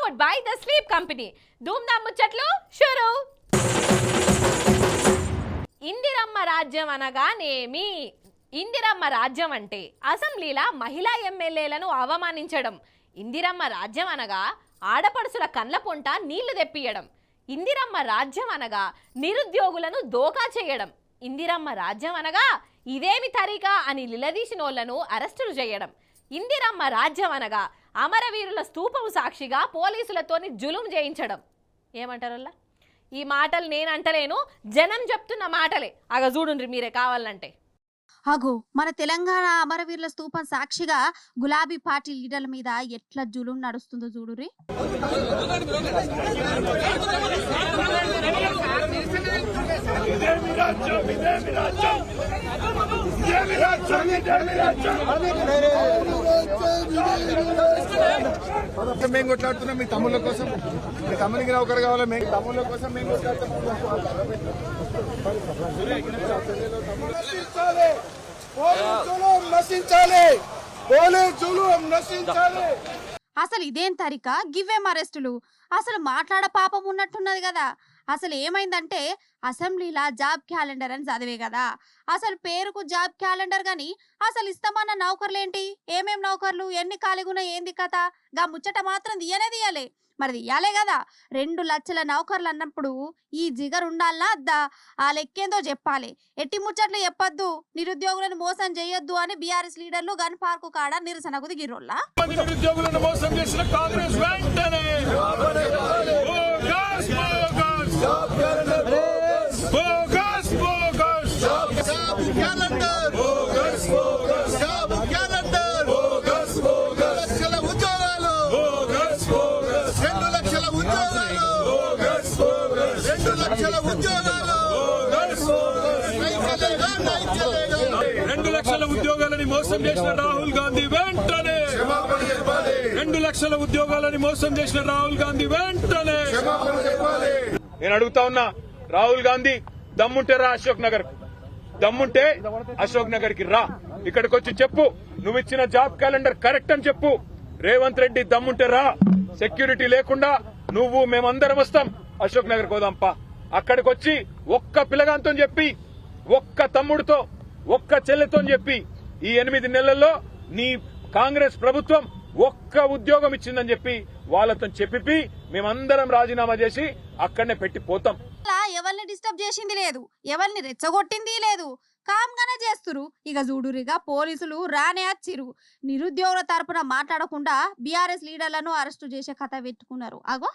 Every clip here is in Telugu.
powered by the Sleep Company. Dhoom Dham ముచ్చట్లు షురు. ఇందిరమ్మ రాజ్యం అనగానేమి? ఇందిరమ్మ రాజ్యం అంటే అసెంబ్లీల మహిళా ఎమ్మెల్యేలను అవమానించడం. ఇందిరమ్మ రాజ్యం అనగా ఆడపడుసుల కండ్ల పొంట నీళ్లు తెప్పియడం. ఇందిరమ్మ రాజ్యం అనగా నిరుద్యోగులను దోకా చేయడం. ఇందిరమ్మ రాజ్యం అనగా ఇదేమి తరీకా అని నిలదీసినోళ్లను అరెస్టులు చేయడం. ఇందిరమ్మ రాజ్యం అనగా అమరవీరుల స్తూపం సాక్షిగా పోలీసులతోని జులుం చేయించడం. ఏమంటారల్లా? ఈ మాటలు నేను అంటలేను, జనం చెప్తున్న మాటలే. అగ చూడుండ్రి మీరే కావాలంటే. అగో మన తెలంగాణ అమరవీరుల స్తూపం సాక్షిగా గులాబీ పార్టీ లీడర్ల మీద ఎట్లా జులుం నడుస్తుందో చూడురి. మేము కొట్లాడుతున్నాం మీ తమ్ముళ్ళ కోసం. మీ తమ్మునికి నౌకరు కావాలి, మేము తమ్ముళ్ళ కోసం మేము కొట్లాడుతున్నాం. అసలు ఇదేం తరిక, గివ్వేం అరెస్టులు? అసలు మాట్లాడ పాపం ఉన్నట్టున్నది కదా. అసలు ఏమైందంటే అసెంబ్లీలా జాబ్ క్యాలెండర్ అని చదివే కదా. అసలు పేరుకు జాబ్ క్యాలెండర్ గాని అసలు ఇస్తామన్న నౌకర్లేంటి? ఏమేం నౌకర్లు, ఎన్ని ఖాళీగున్నా, ఏంది కథ? గా ముచ్చట మాత్రం తీయలే. మరి తీయాలే కదా. 2 లక్షల నౌకర్లు అన్నప్పుడు ఈ జిగర్ ఉండాలనా అద్దా? ఆ లెక్కేందో చెప్పాలి. ఎట్టి ముచ్చట్లు చెప్పొద్దు, నిరుద్యోగులను మోసం చేయొద్దు అని బీఆర్ఎస్ లీడర్లు గన్ పార్కు కాడ నిరసనకు దిగిరోల్లా. ఉద్యోగాలని మోసం చేసిన రాహుల్ గాంధీ వెంటనే 2 లక్షల ఉద్యోగాలని మోసం చేసిన రాహుల్ గాంధీ వెంటనే. నేను అడుగుతా ఉన్నా, రాహుల్ గాంధీ దమ్ముంటే రా అశోక్ నగర్, దమ్ముంటే అశోక్ నగర్ కి రా, ఇక్కడికి వచ్చి చెప్పు నువ్వు ఇచ్చిన జాబ్ క్యాలెండర్ కరెక్ట్ అని చెప్పు. రేవంత్ రెడ్డి దమ్ముంటే రా, సెక్యూరిటీ లేకుండా నువ్వు మేమందరం వస్తాం, అశోక్ నగర్ పోదాంపా. అక్కడికి వచ్చి ఒక్క పిల్లగాంతో చెప్పి, ఒక్క తమ్ముడితో, ఒక్క చెల్లెతో చెప్పి ఈ 8 నెలల్లో నీ కాంగ్రెస్ ప్రభుత్వం ఒక్క ఉద్యోగం ఇచ్చిందని చెప్పి వాళ్ళతో చెప్పి మేమందరం రాజీనామా చేసి అక్కడనే పెట్టి పోతాం. ఎవరిని డిస్టర్బ్ చేసింది లేదు, ఎవరిని రెచ్చగొట్టింది లేదు, కామ్గానే చేస్తురు. ఇక చూడురిగా పోలీసులు రానే వచ్చిరు. నిరుద్యోగుల తరపున మాట్లాడకుండా బీఆర్ఎస్ లీడర్లను అరెస్టు చేసే కథ పెట్టుకున్నారు. అగో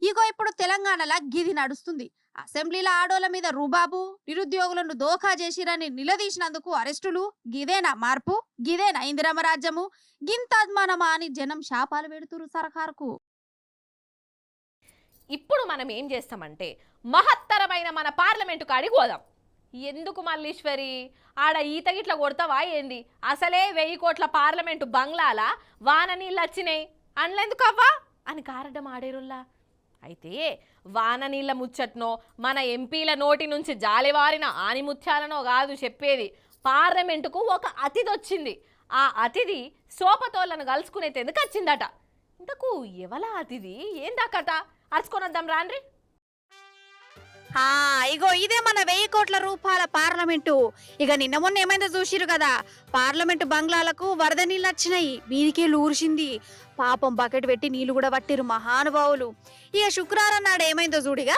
ఇగో ఇప్పుడు తెలంగాణలో గిది నడుస్తుంది. అసెంబ్లీలో ఆడోళ్ల మీద రుబాబు, నిరుద్యోగులను దోఖా చేసిరని నిలదీసినందుకు అరెస్టులు. గిదేనా మార్పు? గిదేనా ఇందిరమ్మ రాజ్యము? గింత అద్మానమా అని జనం శాపాలు పెడుతురు సర్కారుకు. ఇప్పుడు మనం ఏం చేస్తామంటే మహత్తరమైన మన పార్లమెంటు కాడికి పోదాం. ఎందుకు మల్లీశ్వరి ఆడ ఈత గిట్ల కొడతావా ఏంది? అసలే 1000 కోట్ల పార్లమెంటు బంగ్లాల వాన నీళ్ళు వచ్చినాయి, అండ్లెందుకు అవ్వా అని కారడం ఆడేరుల్లా. అయితే వాన నీళ్ళ ముచ్చట్నో మన ఎంపీల నోటి నుంచి జాలివారిన ఆనిముత్యాలనో కాదు చెప్పేది. పార్లమెంటుకు ఒక అతిథి వచ్చింది. ఆ అతిథి సోపతోళ్లను కలుసుకునేందుకు వచ్చిందట. ఇంతకు ఎవల అతిథి, ఏందా కథ? అరుచుకొనొద్దాం రాండ్రి. ఇగో ఇదే మన 1000 కోట్ల రూపాయల పార్లమెంటు. ఇక నిన్న మొన్న ఏమైందో చూసిరు కదా, పార్లమెంటు బంగ్లాలకు వరద నీళ్ళు వచ్చినాయి, మీదికే లూరిసింది. పాపం బకెట్ పెట్టి నీళ్లు కూడా పట్టిరు మహానుభావులు. ఇక శుక్రవారం నాడు ఏమైందో చూడిగా.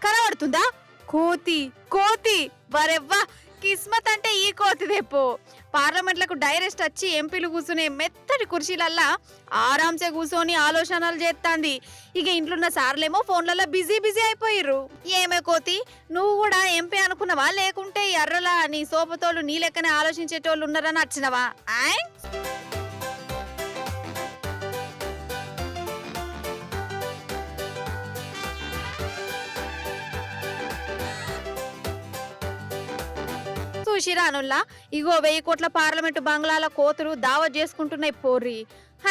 కనబడుతుందా? కోతి కోతి వరెవ్వా, కిస్మత్ అంటే ఈ కోతి తెప్పు. పార్లమెంట్లకు డైరెక్ట్ వచ్చి ఎంపీలు కూర్చునే మెత్తటి వెనకటి కుర్చీలల్లా ఆరాంసే కూర్చొని ఆలోచనలు చేస్తాంది. ఇక ఇంట్లోన్న సార్లేమో ఫోన్లలో బిజీ అయిపోయిర్రు. ఏమే కోతి, నువ్వు కూడా ఎంపీ అనుకున్నావా, లేకుంటే ఎర్రలా నీ సోపతోళ్ళు నీ లెక్కనే ఆలోచించేటోళ్ళు ఉన్నారని వచ్చినవా? ఆయ్ చూసిరానుల్లా ఇగో 1000 కోట్ల పార్లమెంటు బంగ్లాల కోతులు దావత్ చేసుకుంటున్నాయి పోర్రి.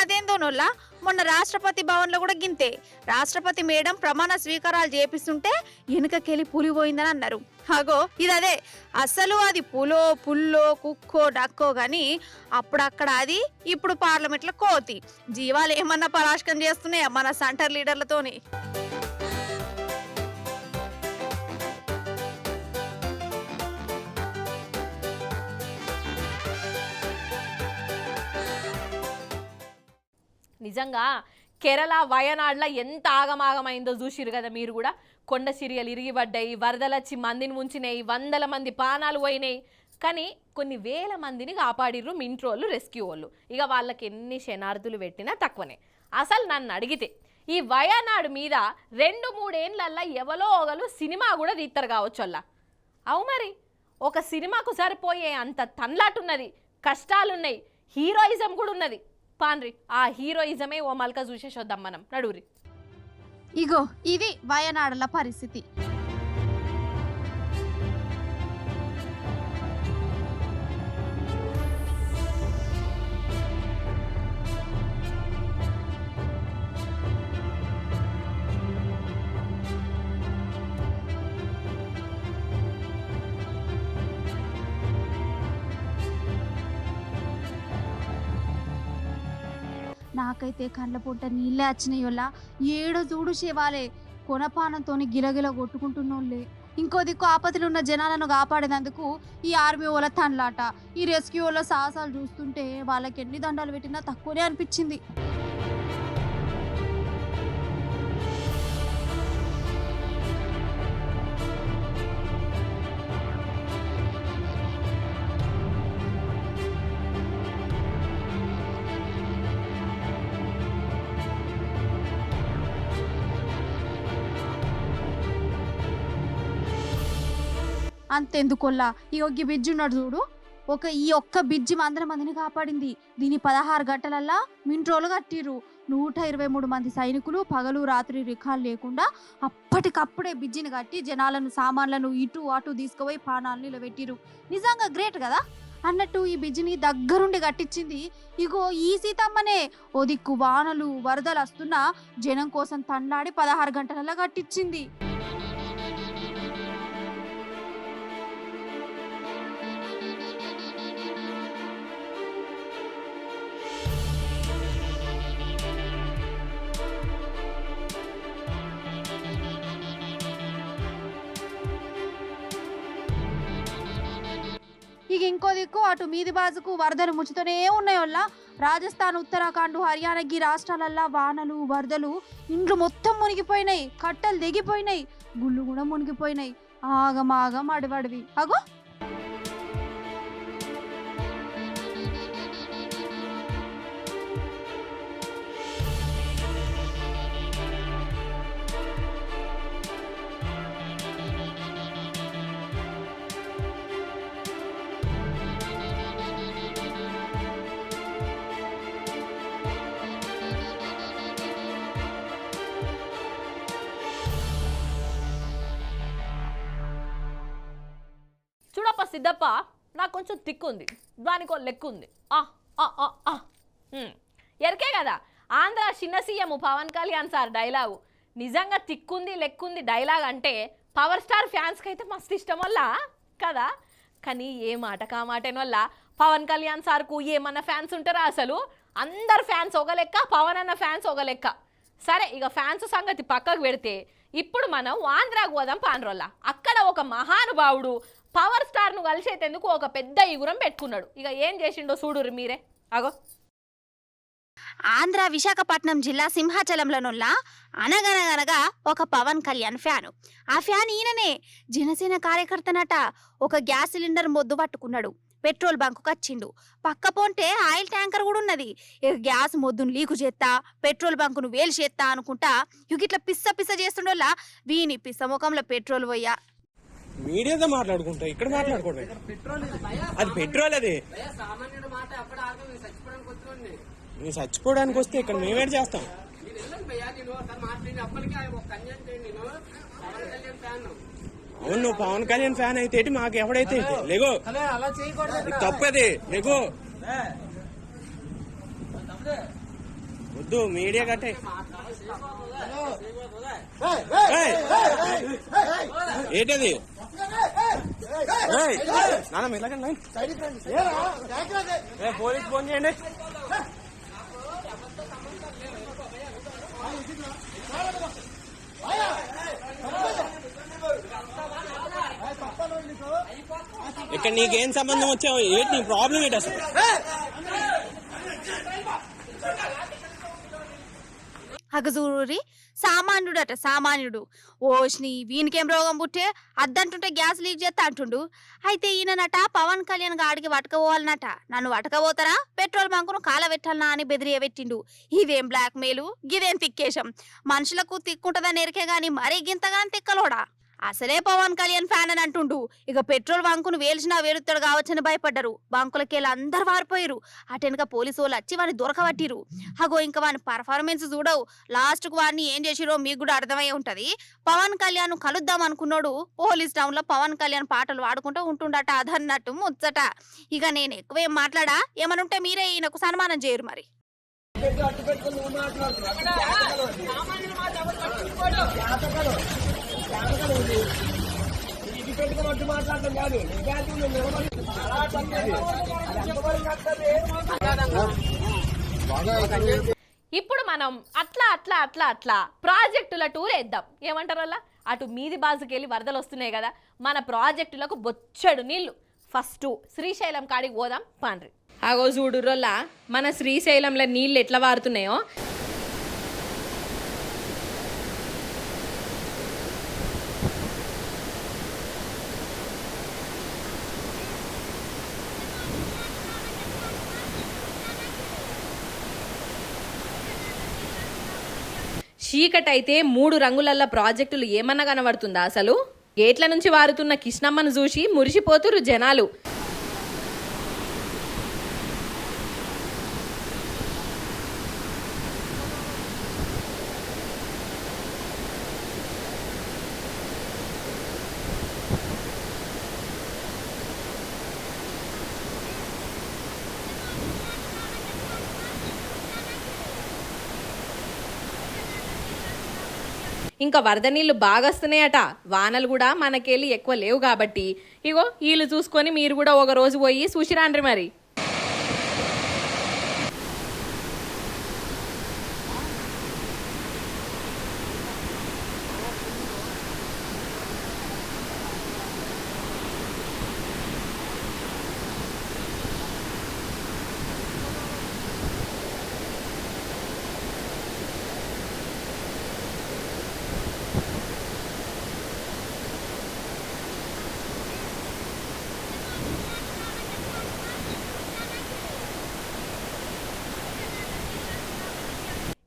అదేందోనోల్లా మొన్న రాష్ట్రపతి భవన్ లో కూడా గింతే. రాష్ట్రపతి మేడం ప్రమాణ స్వీకారాలు చేపిస్తుంటే వెనుకకెళ్ళి పులి పోయిందని అన్నారు. అగో ఇదదే, అసలు అది పుల్లో కుక్కో డక్కో గాని అప్పుడక్కడ అది, ఇప్పుడు పార్లమెంట్ లో కోతి. జీవాలు ఏమన్నా పరాశకం చేస్తున్నాయా మన సెంటర్ లీడర్లతోని? నిజంగా కేరళ వయనాడ్లో ఎంత ఆగమాగమైందో చూసిరు కదా మీరు కూడా. కొండ సిరియలు ఇరిగిపడ్డాయి, వరదలచ్చి మందిని ముంచినాయి, 100 మంది ప్రాణాలు పోయినాయి. కానీ కొన్ని వేల మందిని కాపాడిర్రు మింట్రోళ్ళు, రెస్క్యూ వాళ్ళు. ఇక వాళ్ళకి ఎన్ని శనార్థులు పెట్టినా తక్కువనే. అసలు నన్ను అడిగితే ఈ వయనాడు మీద 2-3 ఏళ్ళల్లో ఎవరో ఒకరు సినిమా కూడా తీస్తారు కావచ్చు అలా. అవు మరి ఒక సినిమాకు సరిపోయే అంత తన్లాటున్నది, కష్టాలున్నాయి, హీరోయిజం కూడా ఉన్నది. పాన్రి ఆ హీరోయిజమే ఓ మల్క చూసేసొద్దాం మనం, నడువురి. ఇగో ఇది వయనాడుల పరిస్థితి. నాకైతే కండ్ల పొట్ట నీళ్ళే వచ్చినాయోలా. ఏడో చూడు శివాలే కొనపానంతో గిలగిల కొట్టుకుంటున్నోళ్ళే. ఇంకో దిక్కు ఆపదలు ఉన్న జనాలను కాపాడేందుకు ఈ ఆర్మీ వాళ్ళ తన్లాట, ఈ రెస్క్యూ వాళ్ళ సాహసాలు చూస్తుంటే వాళ్ళకి ఎన్ని దండాలు పెట్టినా తక్కువనే అనిపించింది. అంతెందుకొల్లా ఈ ఒక్క బిడ్జి ఉన్నాడు చూడు, ఈ ఒక్క బిడ్జి 100 మందిని కాపాడింది. దీని 16 గంటలల్లా మింట్రోలు కట్టిర్రు. 123 మంది సైనికులు పగలు రాత్రి రికార్డు లేకుండా అప్పటికప్పుడే బిడ్జిని కట్టి జనాలను సామాన్లను ఇటు అటు తీసుకుపోయి ప్రాణాలు నిలబెట్టిరు. నిజంగా గ్రేట్ కదా. అన్నట్టు ఈ బిడ్జిని దగ్గరుండి కట్టించింది ఇగో ఈ సీతమ్మనే. ఓ దిక్కు వానలు వరదలు వస్తున్నా జనం కోసం తన్లాడి 16 గంటలల్లా కట్టించింది. ఇక ఇంకో దిక్కు అటు మీది బాజుకు వరదలు ముచ్చుతూనే ఉన్నాయోల్లా. రాజస్థాన్, ఉత్తరాఖండ్, హర్యానా ఈ రాష్ట్రాలల్లా వానలు వరదలు ఇండ్లు మొత్తం మునిగిపోయినాయి, కట్టలు దిగిపోయినాయి, గుళ్ళు కూడా మునిగిపోయినాయి. ఆగమాగం అడవడివి. అగో చూడప్ప సిద్ధప్ప, నాకు కొంచెం తిక్కుంది, దానికో లెక్కుంది. ఎరికే కదా ఆంధ్ర చిన్న CM Pawan Kalyan sir dialogue. నిజంగా తిక్కుంది లెక్కుంది డైలాగ్ అంటే పవర్ స్టార్ ఫ్యాన్స్కి అయితే మస్తు ఇష్టం వల్ల కదా. కానీ ఏ మాట కామాటేన వల్ల పవన్ కళ్యాణ్ సార్కు ఏమన్నా ఫ్యాన్స్ ఉంటారా? అసలు అందరు ఫ్యాన్స్ ఒక లెక్క, పవన్ అన్న ఫ్యాన్స్ ఒక లెక్క. సరే ఇక ఫ్యాన్స్ సంగతి పక్కకు పెడితే ఇప్పుడు మనం ఆంధ్రాకు పోదాం పాండ్రోల్లా. అక్కడ ఒక మహానుభావుడు పవర్ స్టార్ను కలిసేందుకు ఒక పెద్ద ఇగురం పెట్టుకున్నాడు. ఇక ఏం చేసిండో చూడురు మీరే. అగో ఆంధ్ర విశాఖపట్నం జిల్లా సింహాచలంలోనుల్లా అనగనగనగా ఒక పవన్ కళ్యాణ్ ఫ్యాను. ఆ ఫ్యాన్ ఈయననే, జనసేన కార్యకర్తనట. ఒక గ్యాస్ సిలిండర్ మొద్దు పట్టుకున్నాడు. పెట్రోల్ బంకుకు వచ్చిండు. పక్క పొంటే ఆయిల్ ట్యాంకర్ కూడా ఉన్నది. ఇక గ్యాస్ మొద్దును లీకు చేస్తా, పెట్రోల్ బంకును వేలు చేస్తా అనుకుంటా ఇక ఇట్లా పిస్స చేస్తుండోళ్ళ వీని పిస్స ముఖంలో పెట్రోల్ పోయా. మీడియాతో మాట్లాడుకుంటా, ఇక్కడ మాట్లాడుకోండి. అది పెట్రోల్, అది నువ్వు చచ్చిపోవడానికి వస్తే ఇక్కడ మేమేం చేస్తాం? అవును, నువ్వు పవన్ కళ్యాణ్ ఫ్యాన్ అయితే ఏంటి, మాకు ఎవడైతే ఏంటి? లేగో, తప్పది. లేగో, వద్దు మీడియా కట్టే. ఏంటది? నాన్న ఇలాగండి, పోలీస్ ఫోన్ చేయండి. ఇక్కడ నీకేం సంబంధం వచ్చావు? ఏంటి నీ ప్రాబ్లం ఏంటి అసలు? అగజూరి సామాన్యుడట, సామాన్యుడు. ఓష్ని వీనికేం రోగం పుట్టే అద్దంటుంటే గ్యాస్ లీక్ చేస్తా అంటుండు. అయితే ఈయననట పవన్ కళ్యాణ్ గాడికి వటకపోవాలనట. నన్ను వటకపోతారా, పెట్రోల్ బంకును కాలబెట్టాలనా అని బెదిరియబెట్టిండు. ఇదేం బ్లాక్ మెయిల్, గిదేం తిక్కేశం. మనుషులకు తిక్కుంటదని ఎరికే గాని మరీ గింతగాని తిక్కలోడా. అసలే పవన్ కళ్యాణ్ ఫ్యాన్ అని అంటుండు. ఇక పెట్రోల్ బంకును వేల్చినా వేలుతాడు కావచ్చని భయపడ్డారు. బంకులకెళ్ళి అందరు వారిపోయారు. అటెనక పోలీసు వాళ్ళు వచ్చి వాడిని దొరకబట్టిరు. అగో ఇంకా వాని పర్ఫార్మెన్స్ చూడవు. లాస్ట్ కు వాడిని ఏం చేసిరో మీకు కూడా అర్థమై ఉంటది. పవన్ కళ్యాణ్ కలుద్దాం అనుకున్నాడు. పోలీస్ టౌన్ లో పవన్ కళ్యాణ్ పాటలు వాడుకుంటూ ఉంటుండట. అదన్నట్టు ముచ్చట. ఇక నేను ఎక్కువేం మాట్లాడా, ఏమనుంటే మీరే ఈయనకు సన్మానం చేయరు మరి. ఇప్పుడు మనం అట్లా ప్రాజెక్టుల టూర్ వేద్దాం. ఏమంటారు అలా? అటు మీది బాజుకెళ్ళి వరదలు వస్తున్నాయి కదా, మన ప్రాజెక్టులకు బొచ్చడు నీళ్లు. ఫస్ట్ శ్రీశైలం కాడికి పోదాం పాండ్రి. ఆగో చూడురోల్లా మన శ్రీశైలంలో నీళ్ళు ఎట్లా వారుతున్నాయో. చీకటైతే 3 రంగులల్ల ప్రాజెక్టులు ఏమన్నా కనబడుతుందా అసలు? గేట్ల నుంచి వారుతున్న కృష్ణమ్మను చూసి మురిసిపోతురు జనాలు. ఇంకా వరద నీళ్లు బాగా వస్తున్నాయట. వానలు కూడా మనకెళ్ళి ఎక్కువ లేవు కాబట్టి ఇగో వీళ్ళు చూసుకొని మీరు కూడా ఒక రోజు పోయి చూసిరాండ్రి మరి.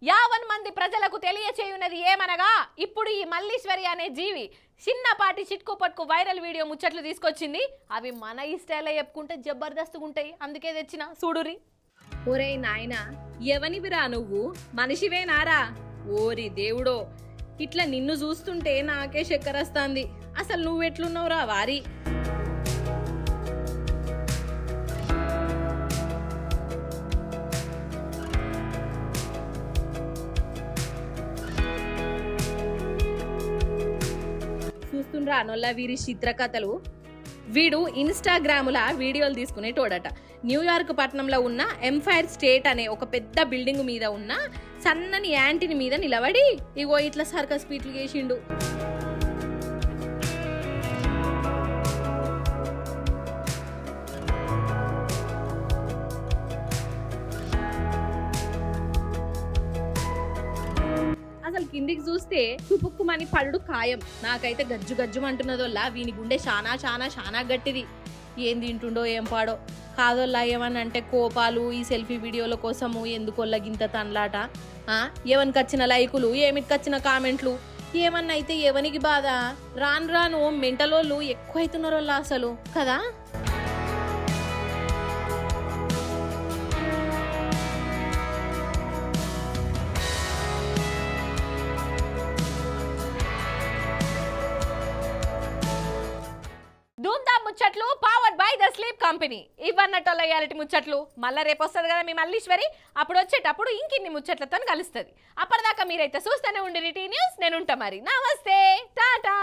యావన్ మంది ప్రజలకు తెలియచేయున్నది ఏమనగా, ఇప్పుడు ఈ మల్లీశ్వరి అనే జీవి చిన్నపాటి చిట్కు పట్టుకు వైరల్ వీడియో ముచ్చట్లు తీసుకొచ్చింది. అవి మన ఈ స్టైల్లో చెప్పుకుంటే జబర్దస్తుగా ఉంటాయి, అందుకే తెచ్చిన చూడురి. ఒరే నాయనా, ఎవనివిరా నువ్వు? మనిషివేనారా? ఓరి దేవుడో, ఇట్లా నిన్ను చూస్తుంటే నాకే చక్కరొస్తాంది. అసలు నువ్వెట్లున్నావురా వారి? చూస్తుండ్రా నొల్ల వీరి చిత్రకథలు. వీడు ఇన్స్టాగ్రాముల వీడియోలు తీసుకునేటోడట. న్యూయార్క్ పట్టణంలో ఉన్న ఎంపైర్ స్టేట్ అనే ఒక పెద్ద బిల్డింగ్ మీద ఉన్న సన్నని యాంటీని మీద నిలబడి ఇగో ఇట్లా సర్కస్ స్పీట్లు చేసిండు. అసలు కిందికి చూస్తే తుపుక్కుమని పళ్ళు ఖాయం. నాకైతే గజ్జు గజ్జు అంటున్నదోల్లా వీని గుండె చానా చానా చానా గట్టిది. ఏం తింటుండో ఏం పాడో. కాదోళ్ళ ఏమన్నా అంటే కోపాలు ఈ సెల్ఫీ వీడియోల కోసము ఎందుకొల్లగింత తనలాట. ఎవరికి వచ్చిన లైకులు, ఏమిటికి వచ్చిన కామెంట్లు, ఏమన్నా అయితే ఎవనికి బాధ. రాను రాను మెంటలోళ్ళు ఎక్కువ అవుతున్నారు అసలు కదా. ధూమ్ధామ్ ముచ్చట్లు powered by the sleep company. ఇవన్నట్టు రియాలిటీ ముచ్చట్లు మళ్ళీ రేపు వస్తుంది కదా మీ మల్లీశ్వరి. అప్పుడు వచ్చేటప్పుడు ఇంకిన్ని ముచ్చట్లతో కలుస్తుంది. అప్పటిదాకా మీరైతే చూస్తూనే ఉండి టీ న్యూస్. నేను ఉంటా మరి. నమస్తే, టాటా.